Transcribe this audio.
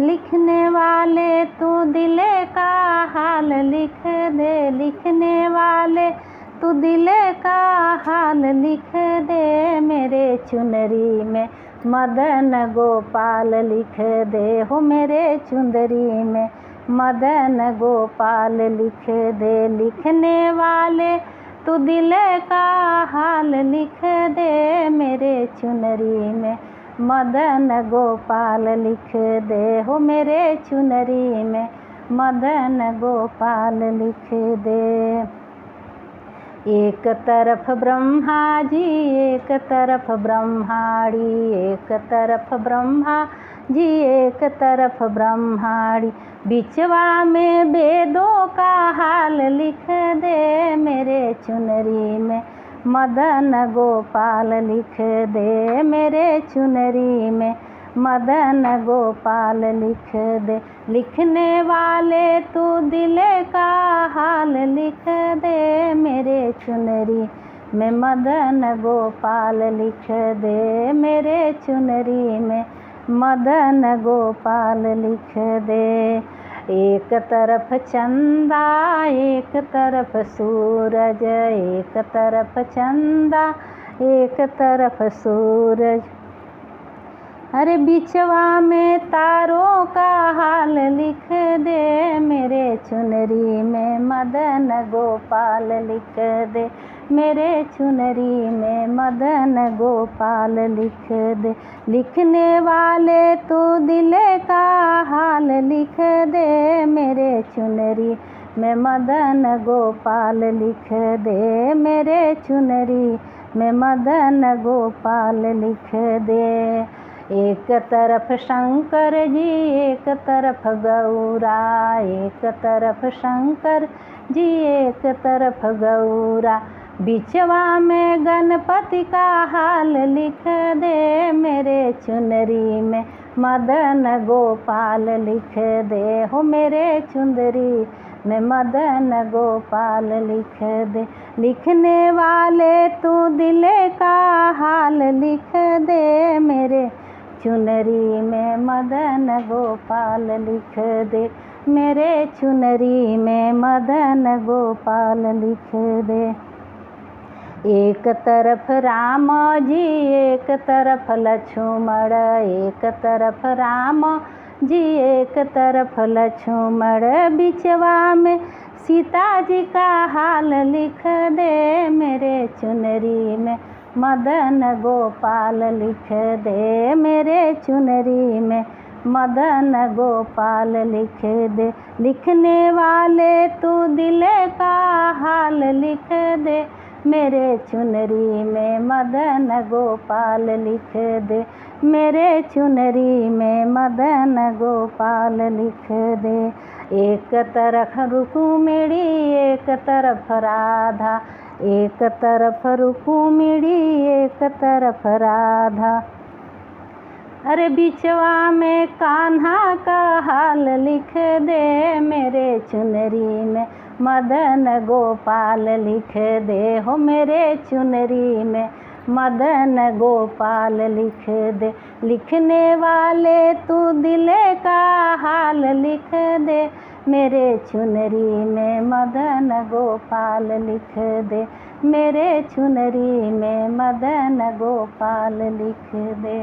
लिखने वाले तू दिले का हाल लिख दे, लिखने वाले तू दिले का हाल लिख दे, मेरे चुनरी में मदन गोपाल लिख दे हो, मेरे चुंदरी में मदन गोपाल लिख दे। लिखने वाले तू दिले का हाल लिख दे, मेरे चुनरी में मदन गोपाल लिख दे हो, मेरे चुनरी में मदन गोपाल लिख दे। एक तरफ ब्रह्मा जी एक तरफ ब्रह्माड़ी, एक तरफ ब्रह्मा जी एक तरफ ब्रह्माड़ी, बिचवा में वेदों का हाल लिख दे, मेरे चुनरी में मदन गोपाल लिख दे, मेरे चुनरी में मदन गोपाल लिख दे। लिखने वाले तू दिले का हाल लिख दे, मेरे चुनरी में मदन गोपाल लिख दे, मेरे चुनरी में मदन गोपाल लिख दे। एक तरफ चंदा एक तरफ सूरज, एक तरफ चंदा एक तरफ सूरज, अरे बिचवा में तारों का हाल लिख दे, मेरे चुनरी में मदन गोपाल लिख दे, मेरे चुनरी में मदन गोपाल लिख दे। लिखने वाले तू दिले का हाल लिख दे, मेरे चुनरी में मदन गोपाल लिख दे, मेरे चुनरी में मदन गोपाल लिख दे। एक तरफ शंकर जी एक तरफ गौरा, एक तरफ शंकर जी एक तरफ गौरा, बिचवा में गणपति का हाल लिख दे, मेरे चुनरी में मदन गोपाल लिख दे हो, मेरे चुंदरी में मदन गोपाल लिख दे। लिखने वाले तू दिले का हाल लिख दे, मेरे चुनरी में मदन गोपाल लिख दे, मेरे चुनरी में मदन गोपाल लिख दे। एक तरफ राम जी एक तरफ लक्ष्मण, एक तरफ राम जी एक तरफ लक्ष्मण, बिचवा में सीता जी का हाल लिख दे, मेरे चुनरी में मदन गोपाल लिख दे, मेरे चुनरी में मदन गोपाल लिख दे। लिखने वाले तू दिले का हाल लिख दे, मेरे चुनरी में मदन गोपाल लिख दे, मेरे चुनरी में मदन गोपाल लिख दे। एक तरफ रुक्मिणी एक तरफ राधा, एक तरफ रुक्मिणी एक तरफ राधा, अरे बिचवा में कान्हा का हाल लिख दे, मेरे चुनरी में मदन गोपाल लिख दे हो, मेरे चुनरी में मदन गोपाल लिख दे। लिखने वाले तू दिले का हाल लिख दे, मेरे चुनरी में मदन गोपाल लिख दे, मेरे चुनरी में मदन गोपाल लिख दे।